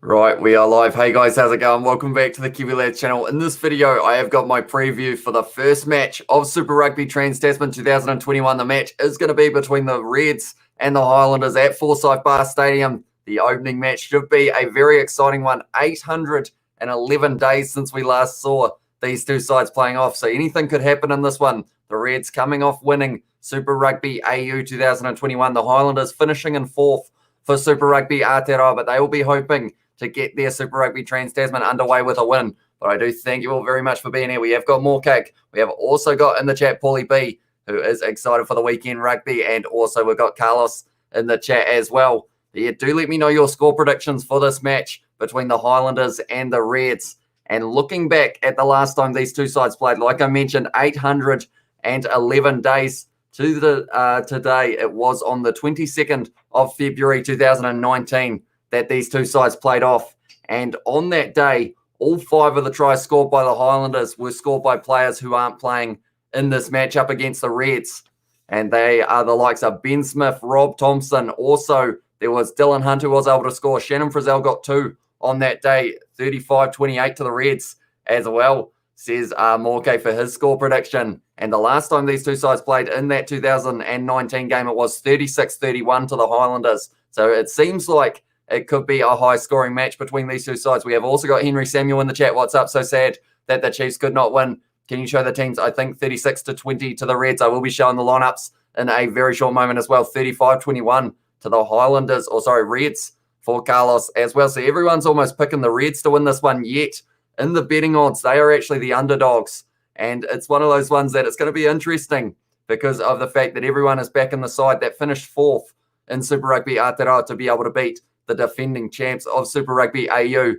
Right, we are live. Hey guys, how's it going? Welcome back to the Kiwi Lads channel. In this video, I have got my preview for the first match of Super Rugby Trans-Tasman 2021. The match is going to be between the Reds and the Highlanders at Forsyth Barr Stadium. The opening match should be a very exciting one. 811 days since we last saw these two sides playing off, so anything could happen in this one. The Reds coming off winning Super Rugby AU 2021. The Highlanders finishing in fourth for Super Rugby Aotearoa, but they will be hoping to get their Super Rugby Trans-Tasman underway with a win. But I do thank you all very much for being here. We have got more cake. We have also got in the chat Paulie B, who is excited for the weekend rugby, and also we've got Carlos in the chat as well. Yeah, do let me know your score predictions for this match between the Highlanders and the Reds. And looking back at the last time these two sides played, like I mentioned, 811 days to the today. It was on the 22nd of February 2019 that these two sides played off. And on that day, all 5 of the tries scored by the Highlanders were scored by players who aren't playing in this matchup against the Reds. And they are the likes of Ben Smith, Rob Thompson. Also, there was Dylan Hunt who was able to score. Shannon Frizzell got 2 on that day, 35-28 to the Reds as well, says Morke for his score prediction. And the last time these two sides played in that 2019 game, it was 36-31 to the Highlanders. So it seems like it could be a high-scoring match between these two sides. We have also got Henry Samuel in the chat. What's up? So sad that the Chiefs could not win. Can you show the teams? I think 36-20 to the Reds. I will be showing the lineups in a very short moment as well. 35-21 to the Highlanders, Reds for Carlos as well. So everyone's almost picking the Reds to win this one, yet in the betting odds, they are actually the underdogs. And it's one of those ones that it's going to be interesting because of the fact that everyone is back in the side that finished fourth in Super Rugby Aotearoa to be able to beat the defending champs of Super Rugby AU.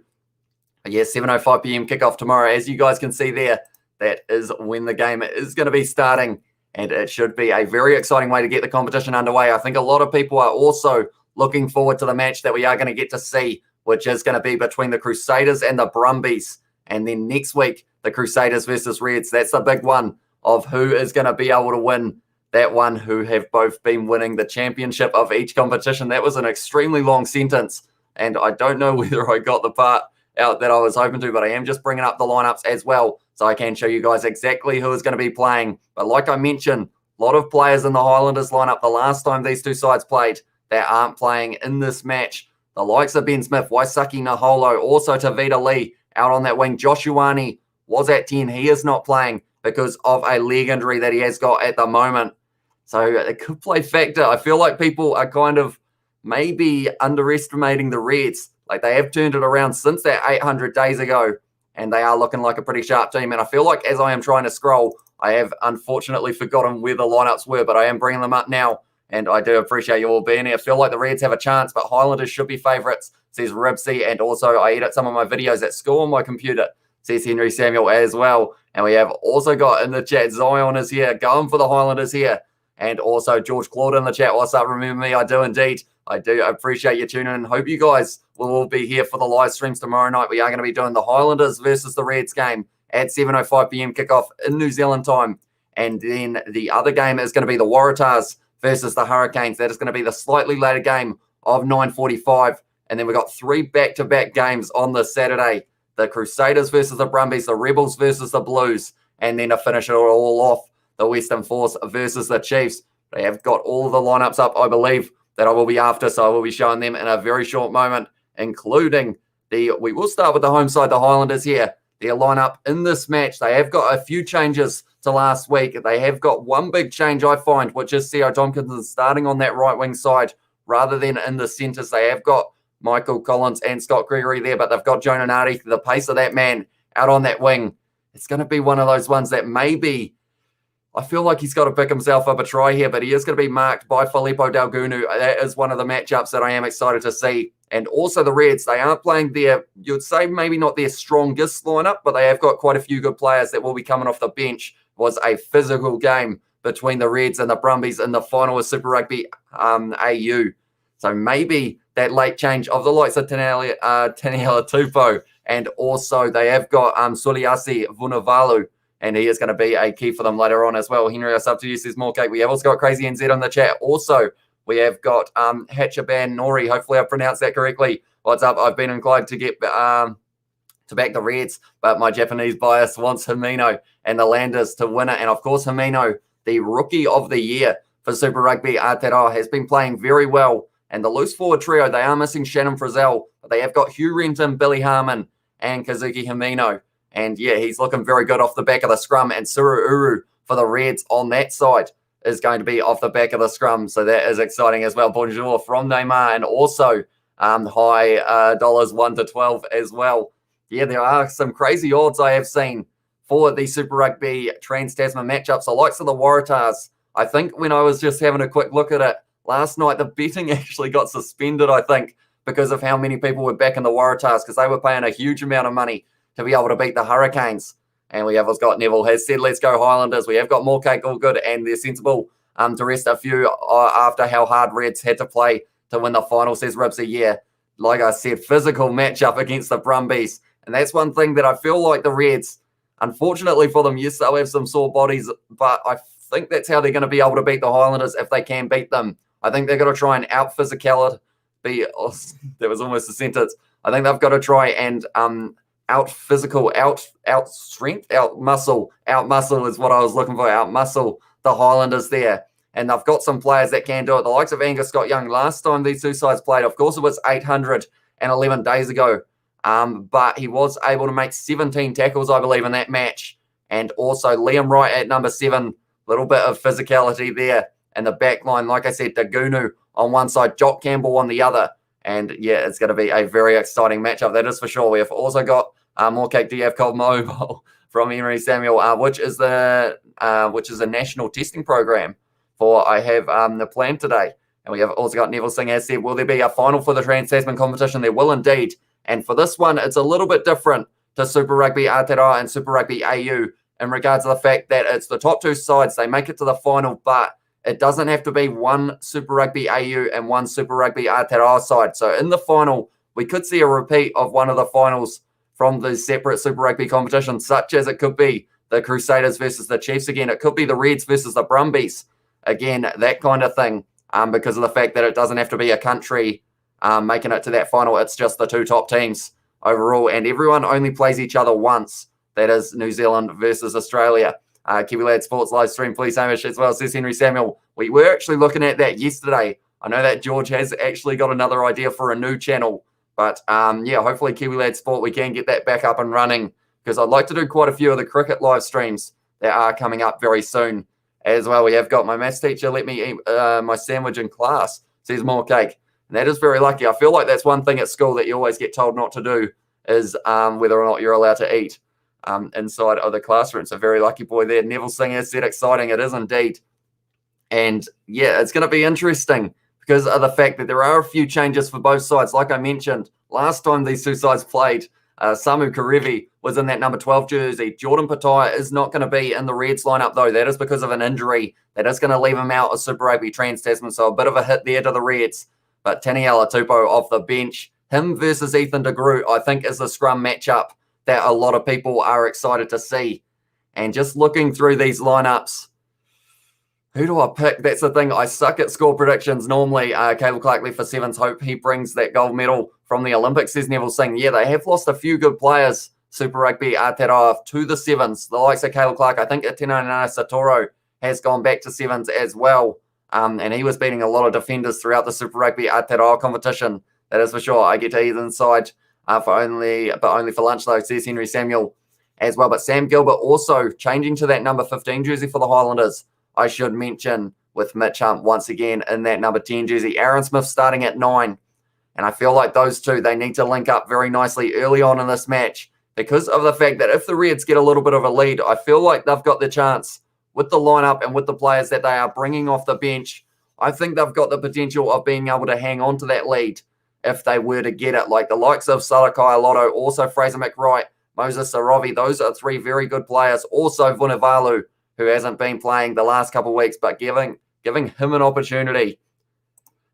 Yeah, 7:05 p.m. kickoff tomorrow. As you guys can see there, that is when the game is going to be starting, and it should be a very exciting way to get the competition underway. I think a lot of people are also looking forward to the match that we are going to get to see, which is going to be between the Crusaders and the Brumbies. And then next week, the Crusaders versus Reds. That's the big one of who is going to be able to win that one, who have both been winning the championship of each competition. That was an extremely long sentence, and I don't know whether I got the part out that I was hoping to, but I am just bringing up the lineups as well so I can show you guys exactly who is going to be playing. But like I mentioned, a lot of players in the Highlanders lineup the last time these two sides played that aren't playing in this match. The likes of Ben Smith, Waisaki Naholo, also Tavita Lee out on that wing. Joshuani was at 10. He is not playing because of a leg injury that he has got at the moment. So it could play factor. I feel like people are kind of maybe underestimating the Reds. Like, they have turned it around since that 800 days ago, and they are looking like a pretty sharp team. And I feel like as I am trying to scroll, I have unfortunately forgotten where the lineups were, but I am bringing them up now, and I do appreciate you all being here. I feel like the Reds have a chance, but Highlanders should be favourites, says Ribsy. And also, I edit some of my videos at school on my computer, says Henry Samuel as well. And we have also got in the chat, Zion is here, going for the Highlanders here. And also George Claude in the chat. What's up? Remember me? I do indeed. I do appreciate you tuning in. Hope you guys will all be here for the live streams tomorrow night. We are going to be doing the Highlanders versus the Reds game at 7:05 p.m. kickoff in New Zealand time. And then the other game is going to be the Waratahs versus the Hurricanes. That is going to be the slightly later game of 9:45. And then we've got 3 back-to-back games on the Saturday. The Crusaders versus the Brumbies, the Rebels versus the Blues. And then to finish it all off, the Western Force versus the Chiefs. They have got all of the lineups up, I believe, that I will be after, so I will be showing them in a very short moment, including we will start with the home side, the Highlanders here. Their lineup in this match, they have got a few changes to last week. They have got one big change, I find, which is C.O. Tompkinson starting on that right wing side rather than in the centres. They have got Michael Collins and Scott Gregory there, but they've got Jonah Nardi, the pace of that man, out on that wing. It's going to be one of those ones that maybe I feel like he's got to pick himself up a try here, but he is going to be marked by Filippo Dalgunu. That is one of the matchups that I am excited to see. And also the Reds, they aren't playing their, you'd say maybe not their strongest lineup, but they have got quite a few good players that will be coming off the bench. It was a physical game between the Reds and the Brumbies in the final of Super Rugby AU. So maybe that late change of the likes of Taniela Tupou, and also they have got Suliasi Vunavalu, and he is going to be a key for them later on as well. Henry, it's up to you, says more cake. We have also got Crazy NZ on the chat. Also, we have got Hatchaban Nori, hopefully I pronounced that correctly, What's up? I've been inclined to get to back the Reds, but my Japanese bias wants Himino and the Landers to win it. And of course, Himino, the Rookie of the Year for Super Rugby Aotearoa, has been playing very well. And the loose forward trio, they are missing Shannon Frizzell, but they have got Hugh Renton, Billy Harmon, and Kazuki Himino. And yeah, he's looking very good off the back of the scrum. And Suru Uru for the Reds on that side is going to be off the back of the scrum. So that is exciting as well. Bonjour from Neymar, and also high dollars 1 to 12 as well. Yeah, there are some crazy odds I have seen for the Super Rugby Trans-Tasman matchups. The likes of the Waratahs. I think when I was just having a quick look at it last night, the betting actually got suspended, I think, because of how many people were backing the Waratahs, because they were paying a huge amount of money to be able to beat the Hurricanes. And we have got Neville has said, let's go Highlanders. We have got Moorcake all good, and they're sensible to rest a few after how hard Reds had to play to win the final, says Ribsy. Yeah, like I said, physical matchup against the Brumbies. And that's one thing that I feel like the Reds, unfortunately for them, yes, they'll have some sore bodies, but I think that's how they're going to be able to beat the Highlanders if they can beat them. I think they're going to try and out-physicality. That was almost a sentence. I think they've got to try and out-physical, out-strength, out-muscle is what I was looking for, out-muscle the Highlanders there. And they've got some players that can do it. The likes of Angus Scott Young, last time these two sides played, of course, it was 811 days ago. But he was able to make 17 tackles, I believe, in that match. And also Liam Wright at number 7, little bit of physicality there. And the back line, like I said, Dagunu on one side, Jock Campbell on the other. And yeah, it's going to be a very exciting matchup, that is for sure. We have also got Moorcake DF Cold Mobile from Henry Samuel, which is a national testing program for I have the plan today. And we have also got Neville Singh has said, will there be a final for the Trans-Tasman competition? There will indeed. And for this one, it's a little bit different to Super Rugby Aotearoa and Super Rugby AU in regards to the fact that it's the top two sides. They make it to the final, but it doesn't have to be one Super Rugby AU and one Super Rugby Aotearoa side. So in the final, we could see a repeat of one of the finals from the separate Super Rugby competitions, such as it could be the Crusaders versus the Chiefs again. It could be the Reds versus the Brumbies again, that kind of thing, because of the fact that it doesn't have to be a country making it to that final. It's just the two top teams overall, and everyone only plays each other once. That is New Zealand versus Australia. Kiwi Lad Sports live stream, please, Hamish, as well, says Henry Samuel. We were actually looking at that yesterday. I know that George has actually got another idea for a new channel, but yeah, hopefully Kiwi Lad Sport, we can get that back up and running, because I'd like to do quite a few of the cricket live streams that are coming up very soon as well. We have got my maths teacher, let me eat my sandwich in class, says More Cake. And that is very lucky. I feel like that's one thing at school that you always get told not to do, is whether or not you're allowed to eat inside of the classroom. So very lucky boy there. Neville Singer said exciting. It is indeed. And yeah, it's going to be interesting because of the fact that there are a few changes for both sides. Like I mentioned, last time these two sides played, Samu Karevi was in that number 12 jersey. Jordan Pattaya is not going to be in the Reds lineup, though. That is because of an injury. That is going to leave him out of Super Rugby Trans-Tasman. So a bit of a hit there to the Reds. But Taniela Tupou off the bench, him versus Ethan de Groot, I think is the scrum matchup that a lot of people are excited to see. And just looking through these lineups, who do I pick? That's the thing. I suck at score predictions normally. Caleb Clarkley for Sevens. Hope he brings that gold medal from the Olympics, says Neville Singh. Yeah, they have lost a few good players, Super Rugby Aotearoa, to the Sevens. The likes of Caleb Clark. I think Atenana Satoro has gone back to Sevens as well. And he was beating a lot of defenders throughout the Super Rugby Aotearoa competition. That is for sure. I get to eat inside but only for lunch, though, says Henry Samuel as well. But Sam Gilbert also changing to that number 15 jersey for the Highlanders, I should mention, with Mitch Hunt once again in that number 10 jersey. Aaron Smith starting at 9. And I feel like those two, they need to link up very nicely early on in this match, because of the fact that if the Reds get a little bit of a lead, I feel like they've got the chance with the lineup and with the players that they are bringing off the bench. I think they've got the potential of being able to hang on to that lead if they were to get it. Like the likes of Salakai Lotto, also Fraser McWright, Moses Saravi, those are three very good players. Also Vunivalu, who hasn't been playing the last couple of weeks, but giving him an opportunity.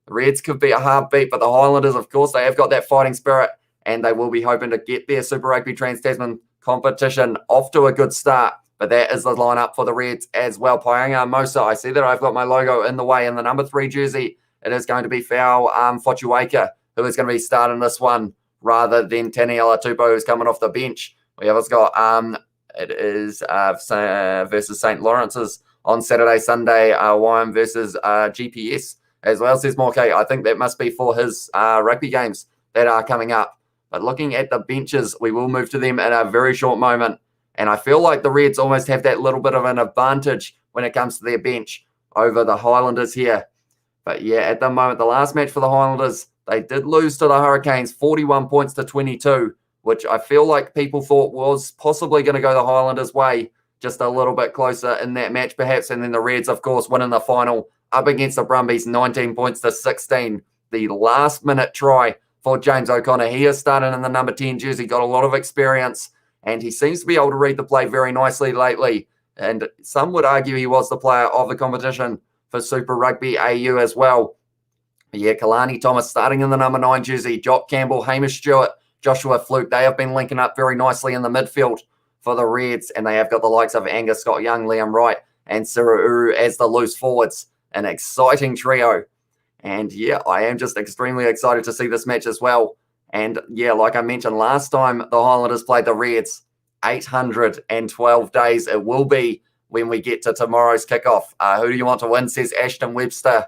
The Reds could be a hard beat, but the Highlanders, of course, they have got that fighting spirit, and they will be hoping to get their Super Rugby Trans-Tasman competition off to a good start. But that is the lineup for the Reds as well. Paenga Mosa, I see that I've got my logo in the way. In the number 3 jersey, it is going to be Fau Fotuaika, who is going to be starting this one rather than Taniela Tupou, who's coming off the bench. We have also got it is versus St. Lawrence's on Saturday, Sunday, Wyam versus GPS as well, says Morkay. I think that must be for his rugby games that are coming up. But looking at the benches, we will move to them in a very short moment. And I feel like the Reds almost have that little bit of an advantage when it comes to their bench over the Highlanders here. But yeah, at the moment, the last match for the Highlanders, they did lose to the Hurricanes 41 points to 22, which I feel like people thought was possibly going to go the Highlanders' way, just a little bit closer in that match perhaps. And then the Reds, of course, winning the final up against the Brumbies 19 points to 16. The last minute try for James O'Connor. He is starting in the number 10 jersey, got a lot of experience, and he seems to be able to read the play very nicely lately. And some would argue he was the player of the competition for Super Rugby AU as well. Yeah, Kalani Thomas starting in the number 9 jersey, Jock Campbell, Hamish Stewart, Joshua Fluke. They have been linking up very nicely in the midfield for the Reds, and they have got the likes of Angus Scott Young, Liam Wright, and Siru Uru as the loose forwards. An exciting trio. And yeah, I am just extremely excited to see this match as well. And yeah, like I mentioned last time, the Highlanders played the Reds 812 days. It will be when we get to tomorrow's kickoff. Who do you want to win, says Ashton Webster.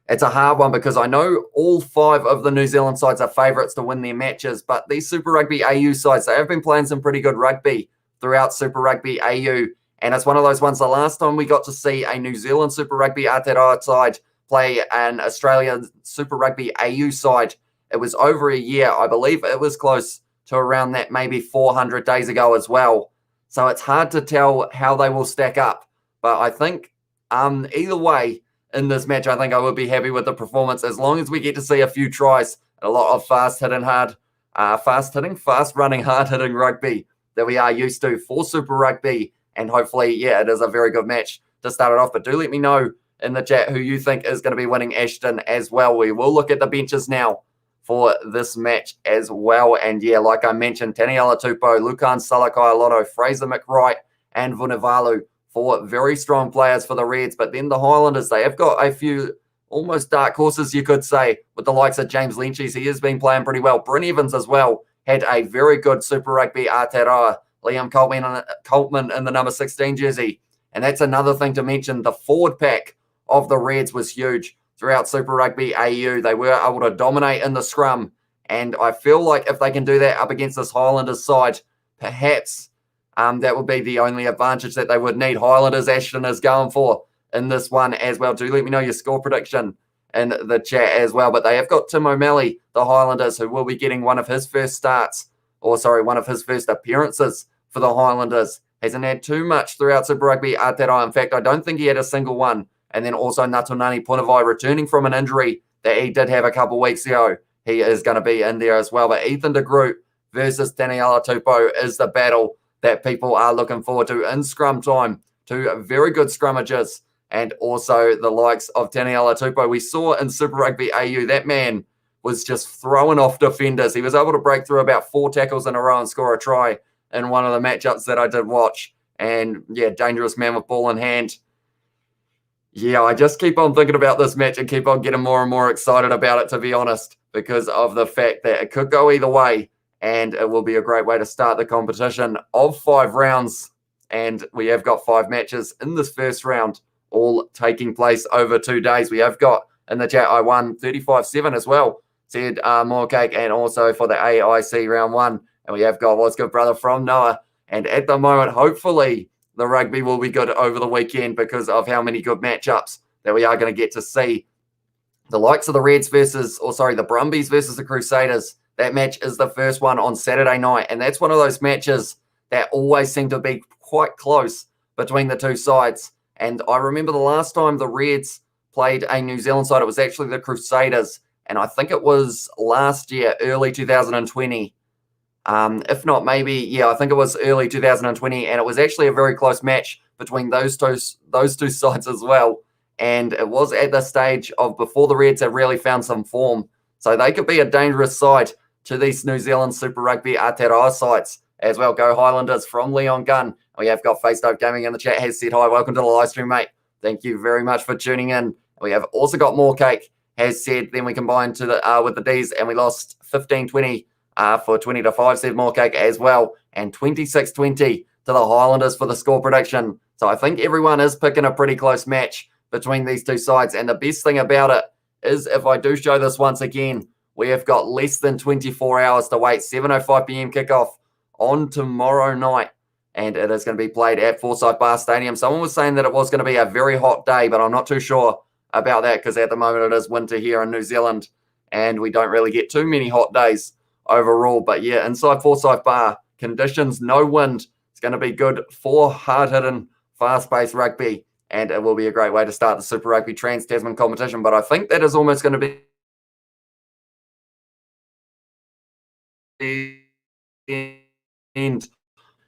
It's a hard one because I know all 5 of the New Zealand sides are favourites to win their matches, but these Super Rugby AU sides, they have been playing some pretty good rugby throughout Super Rugby AU. And it's one of those ones, the last time we got to see a New Zealand Super Rugby Aotearoa side play an Australian Super Rugby AU side, it was over a year. I believe it was close to around that maybe 400 days ago as well. So it's hard to tell how they will stack up. But I think either way in this match, I think I would be happy with the performance as long as we get to see a few tries, a lot of fast-running, hard-hitting rugby that we are used to for Super Rugby. And hopefully, yeah, it is a very good match to start it off. But do let me know in the chat who you think is going to be winning, Ashton, as well. We will look at the benches now for this match as well. And yeah, like I mentioned, Taniela Tupou, Lukan Salakai-Lotto, Fraser McWright, and Vunivalu, 4 very strong players for the Reds. But then the Highlanders, they have got a few almost dark horses, you could say, with the likes of James Lynchies. He has been playing pretty well. Bryn Evans as well had a very good Super Rugby Aotearoa. Liam Coltman in the number 16 jersey. And that's another thing to mention. The forward pack of the Reds was huge throughout Super Rugby AU. They were able to dominate in the scrum. And I feel like if they can do that up against this Highlanders side, perhaps that would be the only advantage that they would need. Highlanders, Ashton is going for in this one as well. Do let me know your score prediction in the chat as well. But they have got Tim O'Malley, the Highlanders, who will be getting one of his first appearances for the Highlanders. Hasn't had too much throughout Super Rugby Aotearoa. In fact, I don't think he had a single one. And then also Natunani Punavai returning from an injury that he did have a couple weeks ago. He is going to be in there as well. But Ethan de Groot versus Taniela Tupou is the battle that people are looking forward to in scrum time. 2 very good scrummages. And also the likes of Taniela Tupou. We saw in Super Rugby AU, that man was just throwing off defenders. He was able to break through about 4 tackles in a row and score a try in one of the matchups that I did watch. And yeah, dangerous man with ball in hand. Yeah, I just keep on thinking about this match and keep on getting more and more excited about it, to be honest, because of the fact that it could go either way. And it will be a great way to start the competition of 5 rounds. And we have got 5 matches in this first round, all taking place over 2 days. We have got in the chat, I won 35-7 as well, said More Cake, and also for the AIC round 1. And we have got What's Good Brother from Noah. And at the moment, hopefully, the rugby will be good over the weekend because of how many good matchups that we are going to get to see. The likes of the Brumbies versus the Crusaders. That match is the first one on Saturday night. And that's one of those matches that always seem to be quite close between the 2 sides. And I remember the last time the Reds played a New Zealand side, it was actually the Crusaders. And I think it was last year, early 2020. If not, maybe, yeah, I think it was early 2020, and it was actually a very close match between those two sides as well. And it was at the stage of before the Reds have really found some form. So they could be a dangerous side to these New Zealand Super Rugby Aotearoa sides as well. Go Highlanders from Leon Gunn. We have got Face Dope Gaming in the chat, has said hi. Welcome to the live stream, mate. Thank you very much for tuning in. We have also got More Cake has said. Then we combined to the with the D's, and we lost 15-20 for 20-5 Steve Moorcake as well, and 26-20 to the Highlanders for the score prediction. So I think everyone is picking a pretty close match between these two sides. And the best thing about it is, if I do show this once again, we have got less than 24 hours to wait. 7:05 p.m. kickoff on tomorrow night, and it is going to be played at Forsyth Barr Stadium. Someone was saying that it was going to be a very hot day, but I'm not too sure about that, because at the moment it is winter here in New Zealand, and we don't really get too many hot days overall. But yeah, inside Forsyth Barr, conditions, no wind. It's going to be good for hard-hitting, fast-paced rugby, and it will be a great way to start the Super Rugby Trans-Tasman competition. But I think that is almost going to be and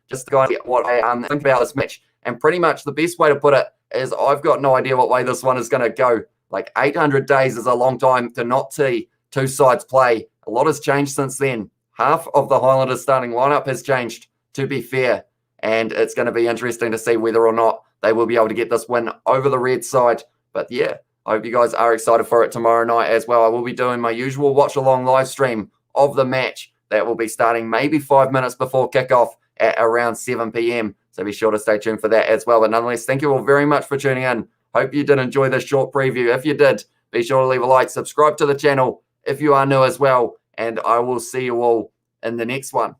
just guys, what I think about this match, and pretty much the best way to put it is, I've got no idea what way this one is going to go. Like, 800 days is a long time to not see two sides play. A lot has changed since then. Half of the Highlanders starting lineup has changed, to be fair, and it's going to be interesting to see whether or not they will be able to get this win over the red side. But yeah, I hope you guys are excited for it tomorrow night as well. I will be doing my usual watch-along live stream of the match. That will be starting maybe 5 minutes before kickoff at around 7 p.m. So be sure to stay tuned for that as well. But nonetheless, thank you all very much for tuning in. Hope you did enjoy this short preview. If you did, be sure to leave a like, subscribe to the channel if you are new as well, and I will see you all in the next one.